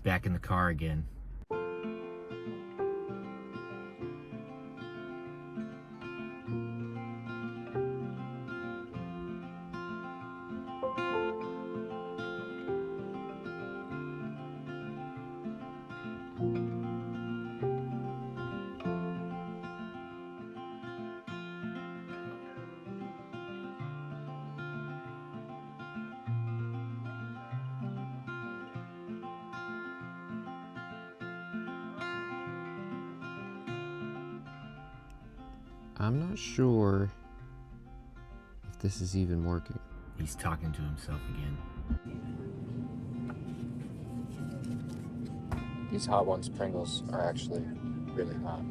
back in the car again. I'm not sure if this is even working. He's talking to himself again. These Hot Ones Pringles are actually really hot.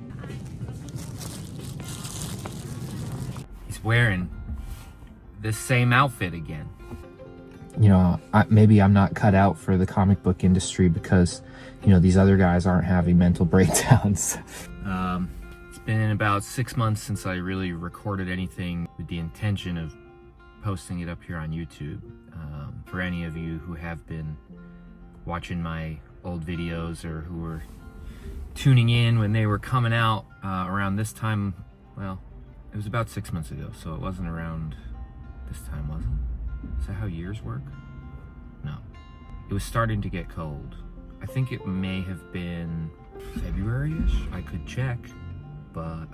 He's wearing this same outfit again. You know, maybe I'm not cut out for the comic book industry because, you know, these other guys aren't having mental breakdowns. It's been about 6 months since I really recorded anything with the intention of posting it up here on YouTube. For any of you who have been watching my old videos or who were tuning in when they were coming out around this time, well, it was about 6 months ago, so it wasn't around this time, was it? Is that how years work? No. It was starting to get cold. I think it may have been February-ish. I could check, but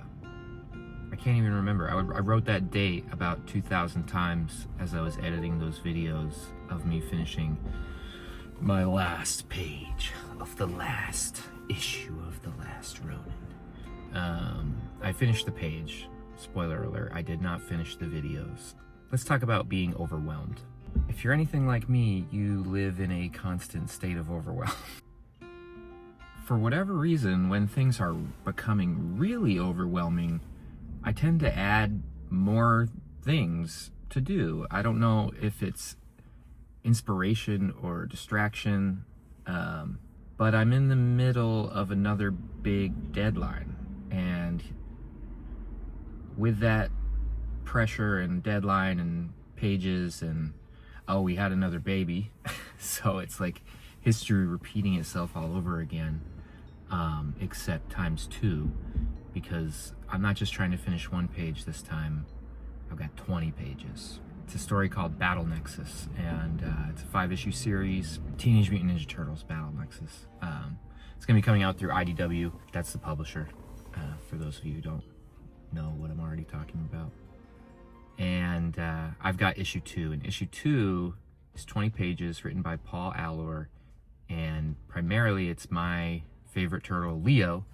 I can't even remember. I wrote that date about 2,000 times as I was editing those videos of me finishing my last page of the last issue of The Last Ronin. I finished the page. Spoiler alert, I did not finish the videos. Let's talk about being overwhelmed. If you're anything like me, you live in a constant state of overwhelm. For whatever reason, when things are becoming really overwhelming, I tend to add more things to do. I don't know if it's inspiration or distraction, but I'm in the middle of another big deadline. And with that pressure and deadline and pages and, oh, we had another baby. So it's like history repeating itself all over again, except times 2, because I'm not just trying to finish one page this time. I've got 20 pages. It's a story called Battle Nexus, and it's a 5-issue series, Teenage Mutant Ninja Turtles Battle Nexus. It's gonna be coming out through IDW. That's the publisher, for those of you who don't know what I'm already talking about. And I've got issue 2, and issue 2 is 20 pages written by Paul Allor, and primarily it's my favorite turtle, Leo,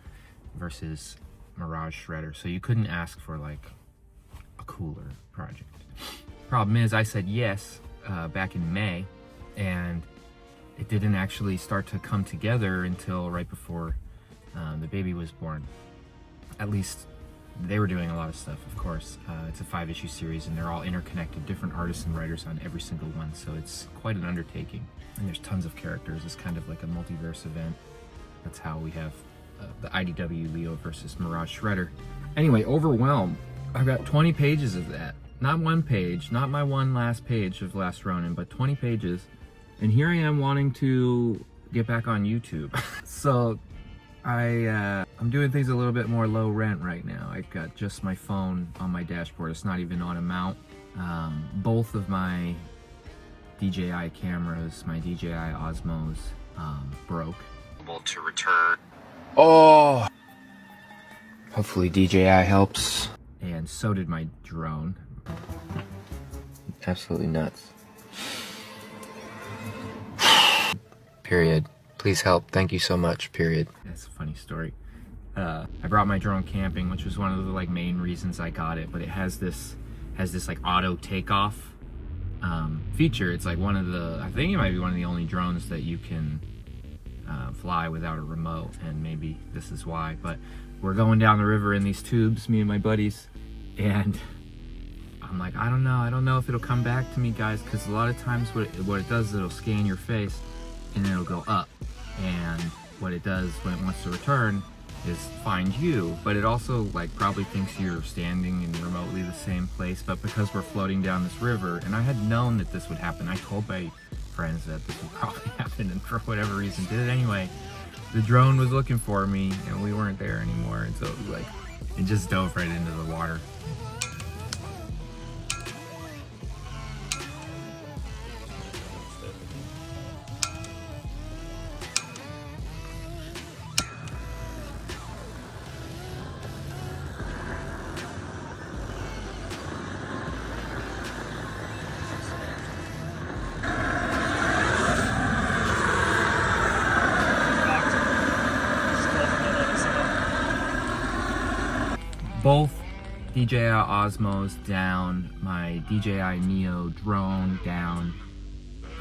versus Mirage Shredder. So you couldn't ask for like a cooler project. Problem is, I said yes back in May, and it didn't actually start to come together until right before the baby was born. At least they were doing a lot of stuff, of course. It's a 5-issue series, and they're all interconnected, different artists and writers on every single one, so it's quite an undertaking. And there's tons of characters. It's kind of like a multiverse event. That's how we have the IDW Leo versus Mirage Shredder. Anyway, overwhelmed. I've got 20 pages of that. Not one page, not my one last page of Last Ronin, but 20 pages. And here I am wanting to get back on YouTube. So I'm doing things a little bit more low rent right now. I've got just my phone on my dashboard. It's not even on a mount. Both of my DJI cameras, my DJI Osmos, broke. Able to return. Oh! Hopefully DJI helps. And so did my drone. Absolutely nuts. Period. Please help. Thank you so much. Period. That's a funny story. I brought my drone camping, which was one of the like main reasons I got it. But it has this like auto takeoff feature. It's like one of the, I think it might be one of the only drones that you can fly without a remote, and maybe this is why. But we're going down the river in these tubes, me and my buddies, and I'm like, I don't know if it'll come back to me, guys, because a lot of times what it does is it'll scan your face and then it'll go up, and what it does when it wants to return is find you, but it also like probably thinks you're standing in remotely the same place. But because we're floating down this river, and I had known that this would happen, I told my friends that this would probably happen, and for whatever reason did it anyway. The drone was looking for me, and we weren't there anymore, and so it was like, it just dove right into the water. Both DJI Osmos down, my DJI Neo drone down,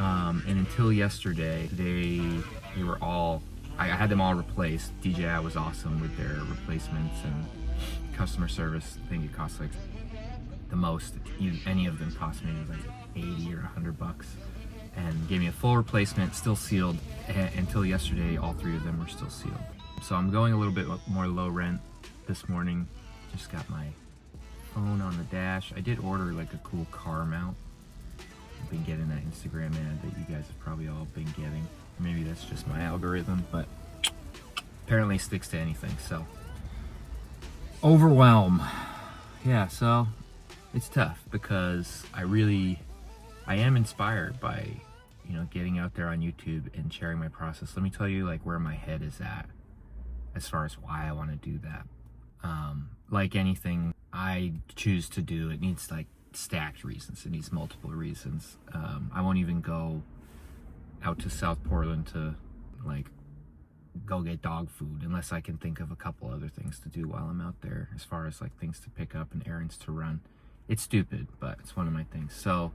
and until yesterday, they were all, I had them all replaced. DJI was awesome with their replacements and customer service. I think it cost like the most any of them cost me like 80 or 100 bucks, and gave me a full replacement, still sealed. Until yesterday, all 3 of them were still sealed. So I'm going a little bit more low rent this morning. Just got my phone on the dash. I did order like a cool car mount. I've been getting that Instagram ad that you guys have probably all been getting. Maybe that's just my algorithm, but apparently sticks to anything. So overwhelm. Yeah, so it's tough because I am inspired by, you know, getting out there on YouTube and sharing my process. Let me tell you like where my head is at as far as why I want to do that. Like anything I choose to do, it needs like stacked reasons. It needs multiple reasons. I won't even go out to South Portland to like go get dog food unless I can think of a couple other things to do while I'm out there, as far as like things to pick up and errands to run. It's stupid, but it's one of my things. So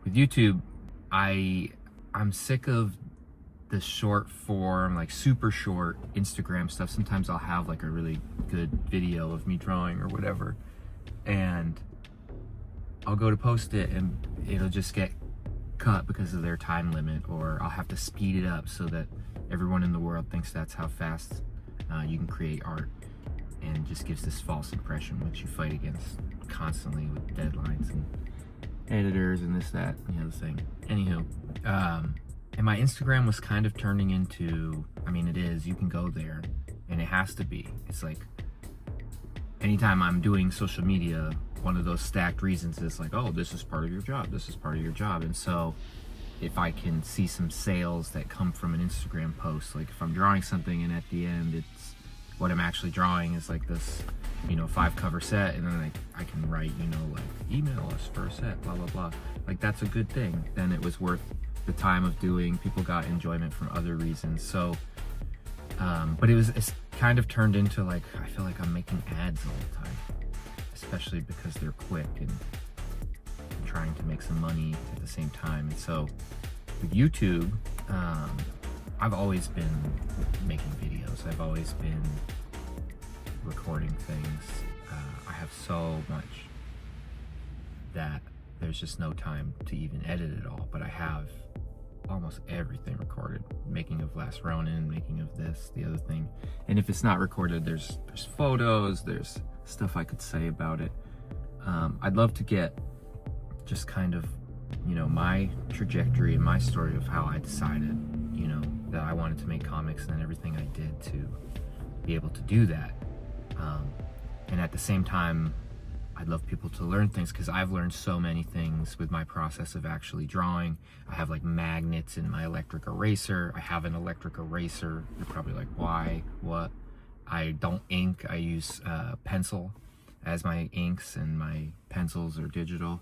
with YouTube, I'm sick of the short form, like super short Instagram stuff. Sometimes I'll have like a really good video of me drawing or whatever, and I'll go to post it and it'll just get cut because of their time limit, or I'll have to speed it up so that everyone in the world thinks that's how fast you can create art, and just gives this false impression, which you fight against constantly with deadlines and editors and this, that, and the other thing. Anywho, and my Instagram was kind of turning into, I mean, it is, you can go there and it has to be. It's like, anytime I'm doing social media, one of those stacked reasons is like, oh, this is part of your job. This is part of your job. And so if I can see some sales that come from an Instagram post, like if I'm drawing something and at the end, it's what I'm actually drawing is like this, you know, 5 cover set, and then I can write, you know, like email us for a set, blah, blah, blah. Like that's a good thing. Then it was worth the time of doing. People got enjoyment from other reasons. So but it's kind of turned into like, I feel like I'm making ads all the time, especially because they're quick and I'm trying to make some money at the same time. And so with YouTube, I've always been making videos. I've always been recording things. I have so much that there's just no time to even edit it all, but I have almost everything recorded. Making of Last Ronin, making of this, the other thing. And if it's not recorded, there's photos, there's stuff I could say about it. I'd love to get just kind of, you know, my trajectory and my story of how I decided, you know, that I wanted to make comics, and then everything I did to be able to do that. And at the same time, I'd love people to learn things, because I've learned so many things with my process of actually drawing. I have like magnets in my electric eraser. I have an electric eraser. You're probably like, why? What? I don't ink. I use pencil as my inks, and my pencils are digital.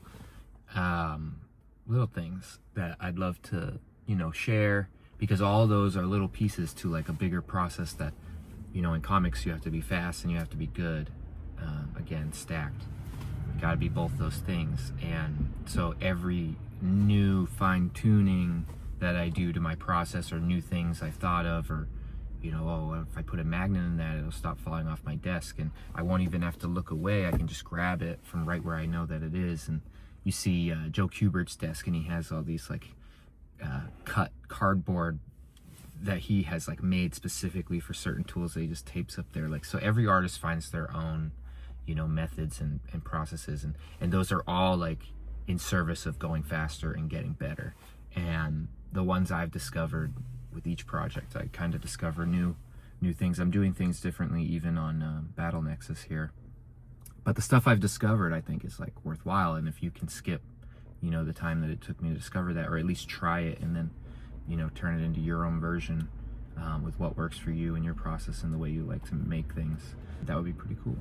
Little things that I'd love to, you know, share, because all those are little pieces to like a bigger process that, you know, in comics you have to be fast and you have to be good. Again, stacked. You gotta be both those things. And so every new fine-tuning that I do to my process, or new things I've thought of, or, you know, oh, if I put a magnet in that, it'll stop falling off my desk, and I won't even have to look away. I can just grab it from right where I know that it is. And you see Joe Kubert's desk, and he has all these like cut cardboard that he has like made specifically for certain tools that he just tapes up there. Like, so every artist finds their own, you know, methods and processes, and those are all like in service of going faster and getting better. And the ones I've discovered with each project, I kind of discover new things. I'm doing things differently even on Battle Nexus here. But the stuff I've discovered, I think, is like worthwhile. And if you can skip, you know, the time that it took me to discover that, or at least try it and then, you know, turn it into your own version with what works for you and your process and the way you like to make things, that would be pretty cool.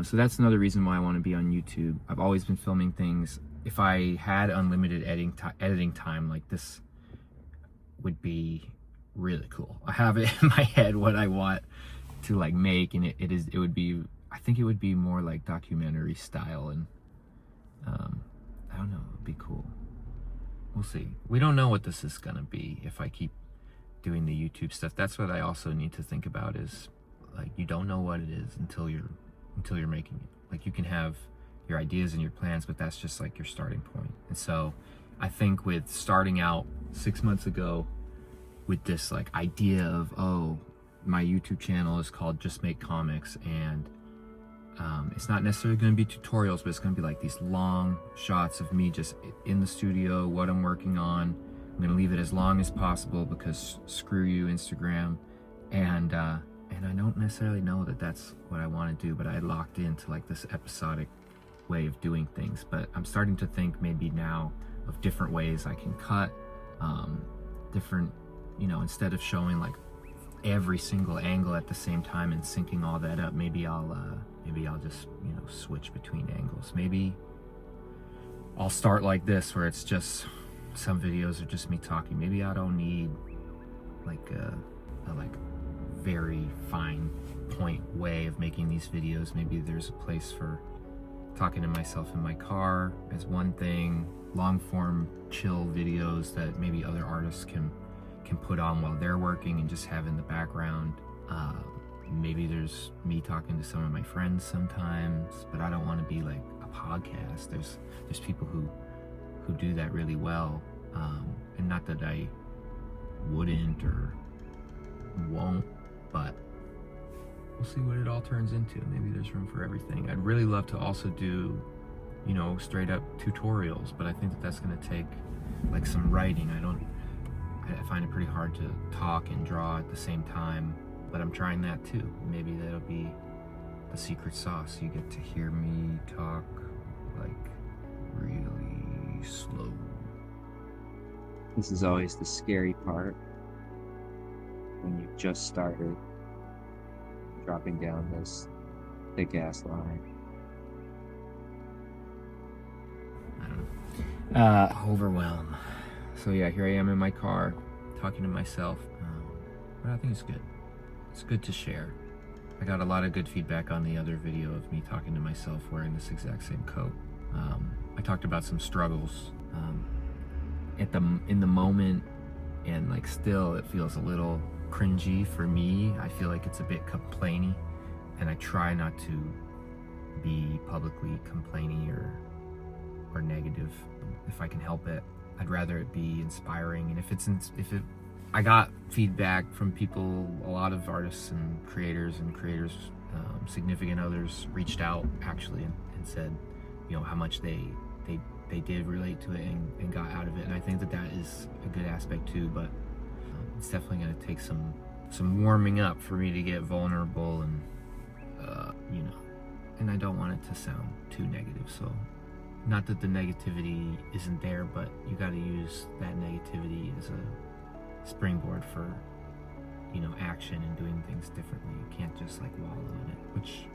So that's another reason why I want to be on YouTube. I've always been filming things. If I had unlimited editing time, like this would be really cool. I have it in my head what I want to like make, and it would be, I think it would be more like documentary style, and I don't know, it would be cool. We'll see. We don't know what this is gonna be if I keep doing the YouTube stuff. That's what I also need to think about, is like, you don't know what it is until you're making it. Like, you can have your ideas and your plans, but that's just like your starting point. And so I think with starting out 6 months ago with this like idea of, oh, my YouTube channel is called Just Make Comics, and it's not necessarily going to be tutorials, but it's going to be like these long shots of me just in the studio, what I'm working on. I'm going to leave it as long as possible because screw you, Instagram. And I don't necessarily know that that's what I want to do, but I locked into like this episodic way of doing things. But I'm starting to think maybe now of different ways I can cut, different, you know, instead of showing like every single angle at the same time and syncing all that up, maybe I'll just, you know, switch between angles. Maybe I'll start like this, where it's just some videos are just me talking. Maybe I don't need like a like very fine point way of making these videos. Maybe there's a place for talking to myself in my car as one thing, long form chill videos that maybe other artists can put on while they're working and just have in the background. Maybe there's me talking to some of my friends sometimes, but I don't want to be like a podcast. There's people who do that really well, and not that I wouldn't or won't, but we'll see what it all turns into. Maybe there's room for everything. I'd really love to also do, you know, straight up tutorials, but I think that that's going to take like some writing. I find it pretty hard to talk and draw at the same time, but I'm trying that too. Maybe that'll be the secret sauce. You get to hear me talk like really slow. This is always the scary part, when you've just started dropping down this thick ass line. I don't know. Overwhelm. So yeah, here I am in my car talking to myself, but I think it's good. It's good to share. I got a lot of good feedback on the other video of me talking to myself wearing this exact same coat. I talked about some struggles in the moment, and like still it feels a little cringy for me. I feel like it's a bit complainy, and I try not to be publicly complainy or negative if I can help it. I'd rather it be inspiring. And I got feedback from people, a lot of artists and creators, significant others reached out actually and said, you know, how much they did relate to it and got out of it. And I think that is a good aspect too, but it's definitely going to take some warming up for me to get vulnerable, and you know, and I don't want it to sound too negative. So not that the negativity isn't there, but you got to use that negativity as a springboard for, you know, action and doing things differently. You can't just like wallow in it, which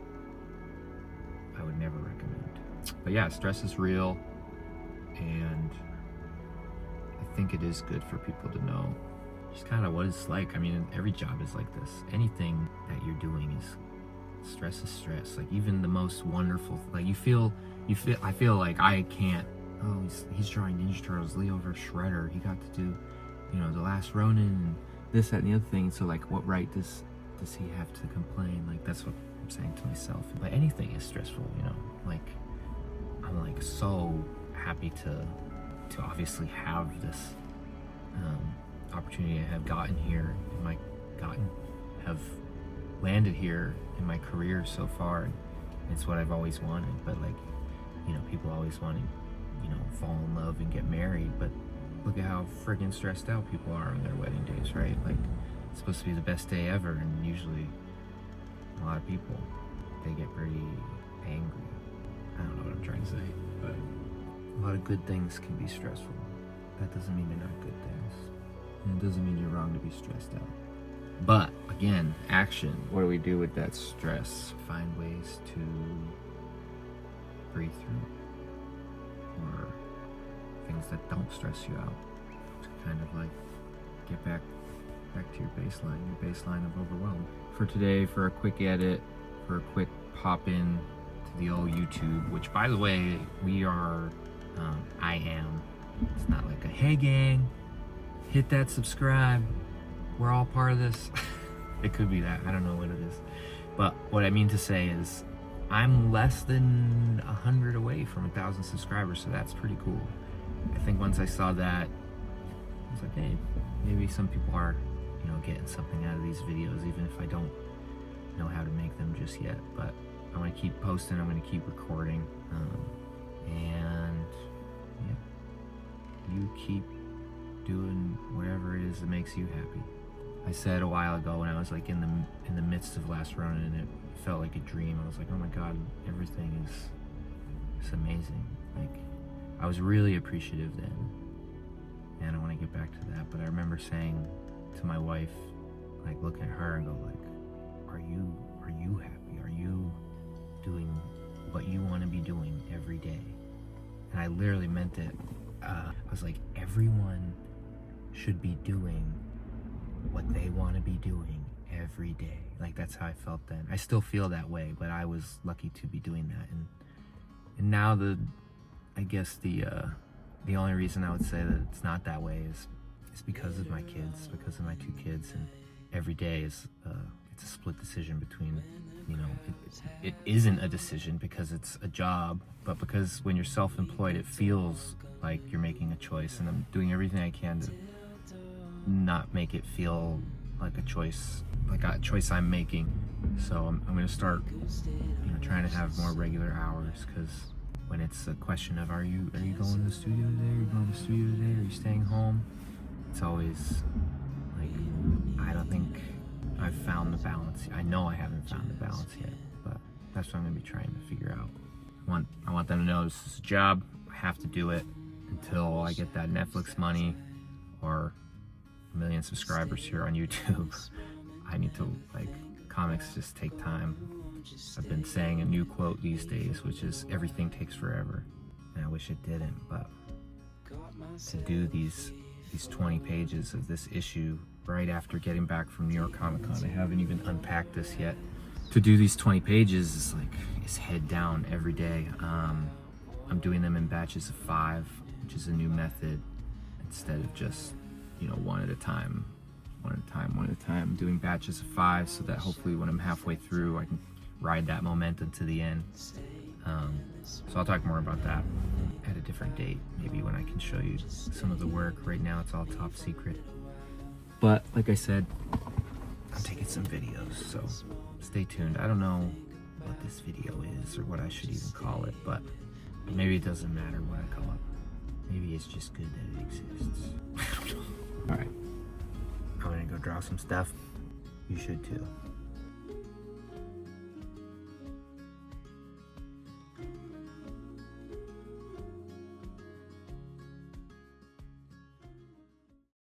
I would never recommend. But yeah, stress is real, and I think it is good for people to know just kind of what it's like. I mean, every job is like this. Anything that you're doing is stress. Like even the most wonderful, like I feel like I can't, oh, he's drawing Ninja Turtles, Leo vs. Shredder, he got to do, you know, the Last Ronin and this, that, and the other thing. So like, what right does he have to complain? Like, that's what I'm saying to myself. But anything is stressful, you know. Like, I'm like so happy to obviously have this opportunity I have gotten here, have landed here in my career so far. And it's what I've always wanted. But like, you know, people always want to, you know, fall in love and get married, but look at how friggin' stressed out people are on their wedding days, right? Like, it's supposed to be the best day ever, and usually a lot of people, they get pretty angry. I don't know what I'm trying to say, but a lot of good things can be stressful. That doesn't mean they're not good things. And it doesn't mean you're wrong to be stressed out. But again, action. What do we do with that stress? Find ways to breathe through, or things that don't stress you out, to kind of like get back to your baseline of overwhelm. For today, for a quick edit, for a quick pop in to the old YouTube, which by the way, it's not like a, hey gang, hit that subscribe, we're all part of this. It could be that, I don't know what it is. But what I mean to say is, I'm less than 100 away from 1,000 subscribers, so that's pretty cool. I think once I saw that, I was like, hey, maybe some people are, you know, getting something out of these videos, even if I don't know how to make them just yet. But I'm gonna keep posting, I'm gonna keep recording, and yeah, you keep doing whatever it is that makes you happy. I said a while ago when I was like in the midst of Last Ronin, and it felt like a dream. I was like, oh my god, everything is amazing. Like, I was really appreciative then, and I want to get back to that. But I remember saying to my wife, like, look at her and go like, are you happy? Are you doing what you want to be doing every day? And I literally meant it. I was like, everyone should be doing what they want to be doing every day. Like, that's how I felt then. I still feel that way, but I was lucky to be doing that. And now I guess the only reason I would say that it's not that way is because of my kids, because of my 2 kids. And every day is it's a split decision between, you know, it isn't a decision because it's a job, but because when you're self-employed, it feels like you're making a choice, and I'm doing everything I can to not make it feel like a choice I'm making. So I'm going to start, you know, trying to have more regular hours, because when it's a question of, are you going to the studio today? Are you going to the studio today? Are you staying home? It's always like, I don't think I've found the balance. I know I haven't found the balance yet, but that's what I'm going to be trying to figure out. I want them to know this is a job. I have to do it until I get that Netflix money or 1 million subscribers here on YouTube. I need to, like, comics just take time. I've been saying a new quote these days, which is, everything takes forever. And I wish it didn't, but to do these 20 pages of this issue right after getting back from New York Comic Con, I haven't even unpacked this yet. To do these 20 pages is like, it's head down every day. I'm doing them in batches of 5, which is a new method, instead of just, you know, one at a time. I'm doing batches of 5 so that hopefully when I'm halfway through, I can ride that momentum to the end. So I'll talk more about that at a different date, maybe when I can show you some of the work. Right now it's all top secret. But like I said, I'm taking some videos, so stay tuned. I don't know what this video is or what I should even call it, but maybe it doesn't matter what I call it. Maybe it's just good that it exists. I don't know. Alright, I'm gonna go draw some stuff. You should too.